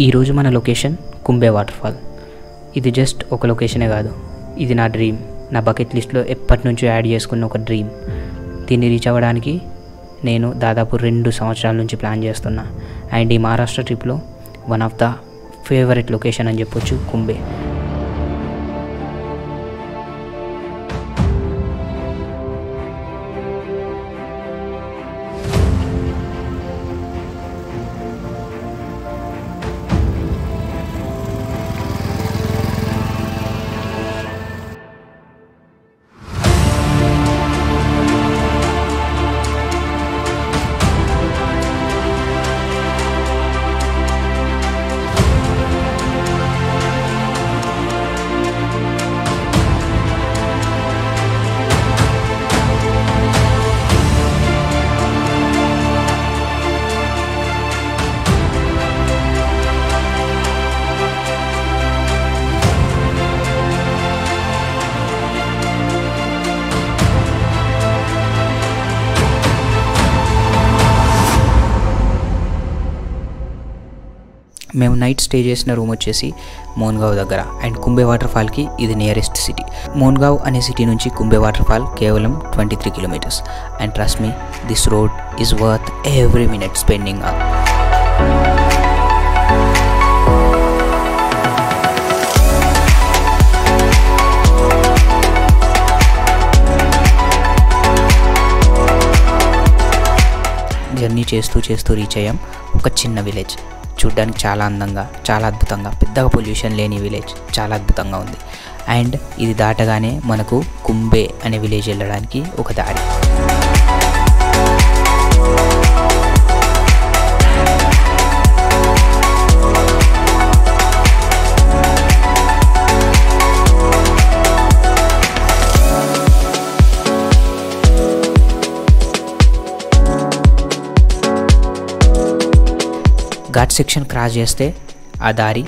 ఈరోజు మన location Kumbhe waterfall. ఇది జస్ట్ ఒక లొకేషనే కాదు, ఇది నా డ్రీమ్. నా బకెట్ లిస్ట్లో ఎప్పటి నుంచో యాడ్ చేసుకున్న ఒక డ్రీమ్. దీన్ని రీచ్ అవ్వడానికి నేను దాదాపు 2 సంవత్సరాల నుంచి ప్లాన్ చేస్తున్నా. అండ్ ఈ మహారాష్ట్ర ట్రిప్లో one of the favourite location అని చెప్పొచ్చు కుంబే. మేము నైట్ స్టే చేసిన రూమ్ వచ్చేసి మోన్గావ్ దగ్గర. అండ్ కుంబే వాటర్ఫాల్కి ఇది నియరెస్ట్ సిటీ. మోన్గావ్ అనే సిటీ నుంచి కుంబే వాటర్ఫాల్ కేవలం 23 kilometres. And trust me, this road is worth every minute spending. Journey చేస్తూ రీచ్ అయ్యాం ఒక చిన్న విలేజ్. చూడ్డానికి చాలా అందంగా, చాలా అద్భుతంగా, పెద్దగా పొల్యూషన్ లేని విలేజ్, చాలా అద్భుతంగా ఉంది. అండ్ ఇది దాటగానే మనకు కుంబే అనే విలేజ్ వెళ్ళడానికి ఒక దారి. ఘాట్ సెక్షన్ క్రాస్ చేస్తే ఆ దారి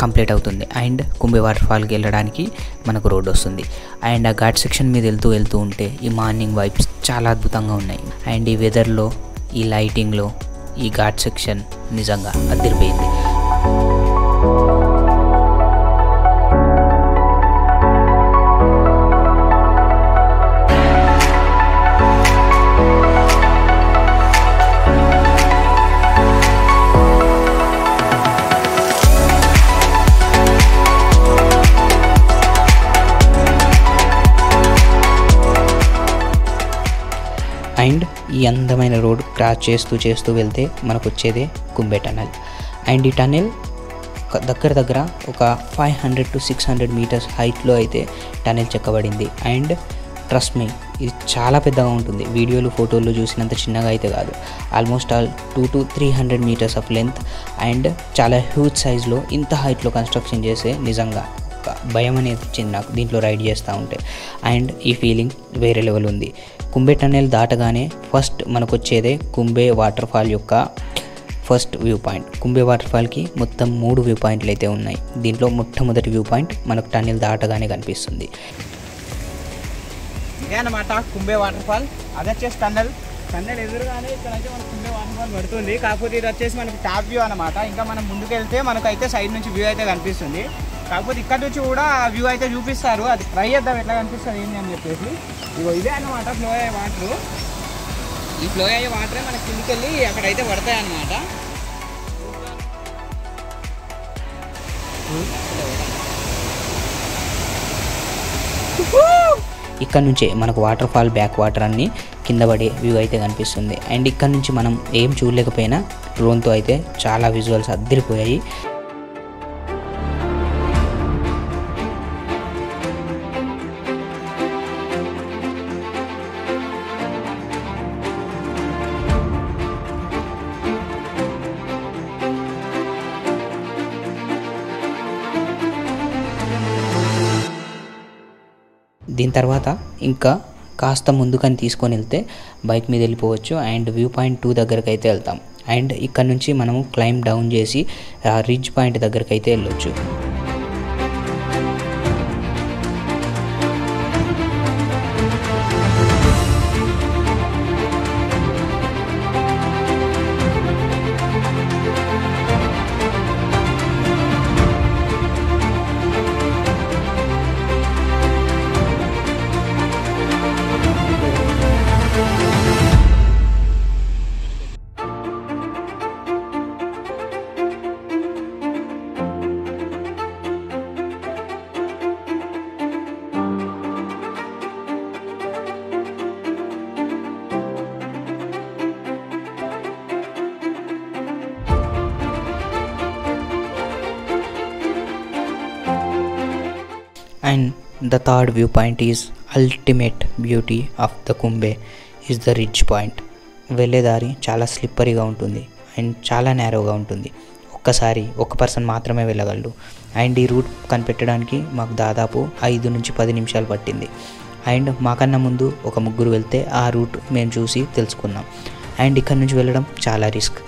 కంప్లీట్ అవుతుంది. అండ్ కుంబే వాటర్ఫాల్కి వెళ్ళడానికి మనకు రోడ్ వస్తుంది. అండ్ ఆ ఘాట్ సెక్షన్ మీద వెళ్తూ ఉంటే ఈ మార్నింగ్ వైబ్స్ చాలా అద్భుతంగా ఉన్నాయి. అండ్ ఈ వెదర్లో, ఈ లైటింగ్లో ఈ ఘాట్ సెక్షన్ నిజంగా అదిరిపోయింది. అండ్ ఈ అందమైన రోడ్ క్రాస్ చేస్తూ వెళ్తే మనకు వచ్చేదే కుంబే టనల్. అండ్ ఈ టనెల్ దగ్గర ఒక 500 to 600 మీటర్స్ హైట్లో అయితే టనెల్ చెక్కబడింది. అండ్ ట్రస్ట్ మీ, ఇది చాలా పెద్దగా ఉంటుంది. వీడియోలు, ఫోటోలు చూసినంత చిన్నగా అయితే కాదు. Almost 200 to 300 metres of length. And చాలా హ్యూజ్ సైజ్లో ఇంత హైట్లో కన్స్ట్రక్షన్ చేసే నిజంగా భయం అనేది వచ్చింది నాకు దీంట్లో రైడ్ చేస్తూ ఉంటే. అండ్ ఈ ఫీలింగ్ వేరే లెవెల్ ఉంది. కుంబే టన్నెల్ దాటగానే ఫస్ట్ మనకు వచ్చేదే కుంబే వాటర్ఫాల్ యొక్క ఫస్ట్ వ్యూ పాయింట్. కుంబే వాటర్ఫాల్కి మొత్తం 3 వ్యూ పాయింట్లు అయితే ఉన్నాయి. దీంట్లో మొట్టమొదటి వ్యూ పాయింట్ మనకు టన్నెల్ దాటగానే కనిపిస్తుంది. ఇదే అన్నమాట కుంబే వాటర్ఫాల్. అది వచ్చేసి టన్నెల్ ఎదురుగానే ఇక్కడైతే మనకు కుంబే వాటర్ఫాల్ పడుతుంది. కాకపోతే ఇది వచ్చేసి మనకి టాప్ వ్యూ అనమాట. ఇంకా మనం ముందుకు వెళ్తే మనకైతే సైడ్ నుంచి వ్యూ అయితే కనిపిస్తుంది. కాకపోతే ఇక్కడ నుంచి కూడా వ్యూ అయితే చూపిస్తారు. అది ట్రై చేద్దాం ఎట్లా కనిపిస్తుంది ఏంటి అని చెప్పేసి. ఇగో ఇదే అన్నమాట ఫ్లో అయ్యే వాటర్. ఈ ఫ్లో అయ్యే వాటరే మనకి కిందికి వెళ్ళి అక్కడైతే పడతాయి అన్నమాట. ఇక్కడ నుంచే మనకు వాటర్ఫాల్ బ్యాక్ వాటర్ అన్ని కింద పడే వ్యూ అయితే కనిపిస్తుంది. అండ్ ఇక్కడ నుంచి మనం ఏం చూడలేకపోయినా డ్రోన్తో అయితే చాలా విజువల్స్ అద్దరిపోయాయి. దీని తర్వాత ఇంకా కాస్త ముందుకని తీసుకొని వెళ్తే బైక్ మీద వెళ్ళిపోవచ్చు. అండ్ వ్యూ పాయింట్ 2 దగ్గరికి అయితే వెళ్తాం. అండ్ ఇక్కడ నుంచి మనము క్లైమ్ డౌన్ చేసి రిడ్జ్ పాయింట్ దగ్గరికి అయితే వెళ్ళొచ్చు. And the third view point is ultimate beauty of the Kumbhe is the ridge point. వెళ్ళే దారి చాలా స్లిప్పరీగా ఉంటుంది అండ్ చాలా నేరోగా ఉంటుంది. ఒక్కసారి ఒక పర్సన్ మాత్రమే వెళ్ళగలడు. అండ్ ఈ రూట్ కనిపెట్టడానికి మాకు దాదాపు 5 నుంచి 10 నిమిషాలు పట్టింది. అండ్ మాకన్నా ముందు ఒక ముగ్గురు వెళ్తే ఆ రూట్ మేము చూసి తెలుసుకున్నాం. అండ్ ఇక్కడ నుంచి వెళ్ళడం చాలా రిస్క్.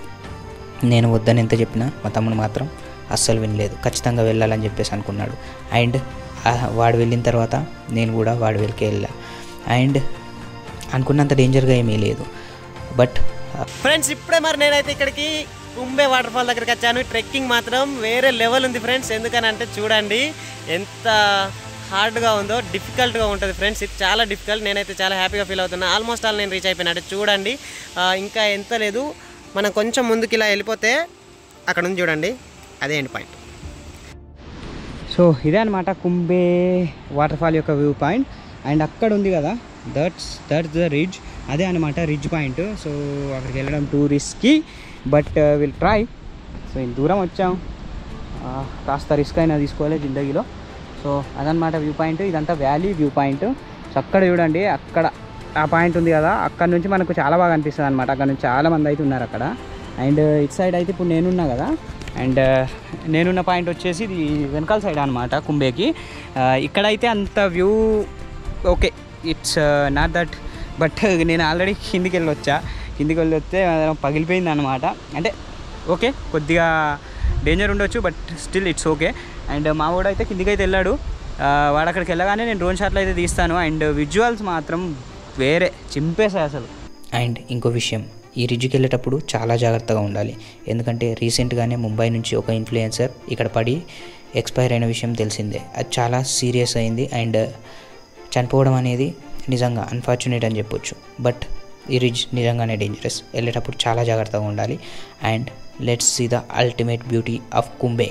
నేను వద్దని ఎంత చెప్పినా మా తమ్ముడు మాత్రం అస్సలు వినలేదు. ఖచ్చితంగా వెళ్ళాలని చెప్పేసి అనుకున్నాడు. అండ్ వాడు వెళ్ళిన తర్వాత నేను కూడా వాడు వెళ్ళకే వెళ్ళా. అండ్ అనుకున్నంత డేంజర్గా ఏమీ లేదు. బట్ ఫ్రెండ్స్ ఇప్పుడే మరి నేనైతే ఇక్కడికి కుంబే వాటర్ ఫాల్ దగ్గరికి వచ్చాను. ట్రెక్కింగ్ మాత్రం వేరే లెవెల్ ఉంది ఫ్రెండ్స్. ఎందుకనంటే చూడండి ఎంత హార్డ్గా ఉందో, డిఫికల్ట్గా ఉంటుంది ఫ్రెండ్స్. ఇది చాలా డిఫికల్ట్. నేనైతే చాలా హ్యాపీగా ఫీల్ అవుతున్నా. ఆల్మోస్ట్ ఆల్ నేను రీచ్ అయిపోయినట్టు చూడండి. ఇంకా ఎంత లేదు, మనం కొంచెం ముందుకు ఇలా వెళ్ళిపోతే అక్కడ ఉంది చూడండి, అదే ఎండ్ పాయింట్. సో ఇదే అనమాట కుంబే వాటర్ ఫాల్ యొక్క వ్యూ పాయింట్. అండ్ అక్కడ ఉంది కదా, దట్స్ ద రిడ్జ్. అదే అనమాట రిడ్జ్ పాయింట్. సో అక్కడికి వెళ్ళడం two risky, but will try. So ఇంత దూరం వచ్చాం, కాస్త రిస్క్ అయినా తీసుకోవాలి జిందగీలో. సో అదనమాట వ్యూ పాయింట్. ఇదంతా వ్యాలీ వ్యూ పాయింట్. సో అక్కడ చూడండి, అక్కడ ఆ పాయింట్ ఉంది కదా, అక్కడ నుంచి మనకు చాలా బాగా అనిపిస్తుంది అనమాట. అక్కడ నుంచి చాలామంది అయితే ఉన్నారు అక్కడ. అండ్ ఇటు సైడ్ అయితే ఇప్పుడు నేనున్నా కదా, అండ్ నేనున్న పాయింట్ వచ్చేసి ఇది వెనకాల సైడ్ అనమాట కుంబేకి. ఇక్కడైతే అంత view okay, it's not that. But నేను ఆల్రెడీ కిందికి వెళ్ళి వస్తే పగిలిపోయింది అనమాట. అంటే ఓకే, కొద్దిగా డేంజర్ ఉండొచ్చు, but still it's okay. And మా వాడు అయితే కిందికి అయితే వెళ్ళాడు. వాడు అక్కడికి వెళ్ళగానే నేను డ్రోన్ షాట్లు అయితే తీస్తాను. అండ్ విజువల్స్ మాత్రం వేరే చింపేశాయి అసలు. అండ్ ఇంకో విషయం, ఈ రిడ్జ్కి వెళ్ళేటప్పుడు చాలా జాగ్రత్తగా ఉండాలి. ఎందుకంటే రీసెంట్గానే ముంబై నుంచి ఒక ఇన్ఫ్లుయెన్సర్ ఇక్కడ పడి ఎక్స్పైర్ అయిన విషయం తెలిసిందే. అది చాలా సీరియస్ అయింది. అండ్ చనిపోవడం అనేది నిజంగా అన్ఫార్చునేట్ అని చెప్పొచ్చు. బట్ ఈ రిడ్జ్ నిజంగానే డేంజరస్. వెళ్ళేటప్పుడు చాలా జాగ్రత్తగా ఉండాలి. And let's see the ultimate beauty of Kumbhe.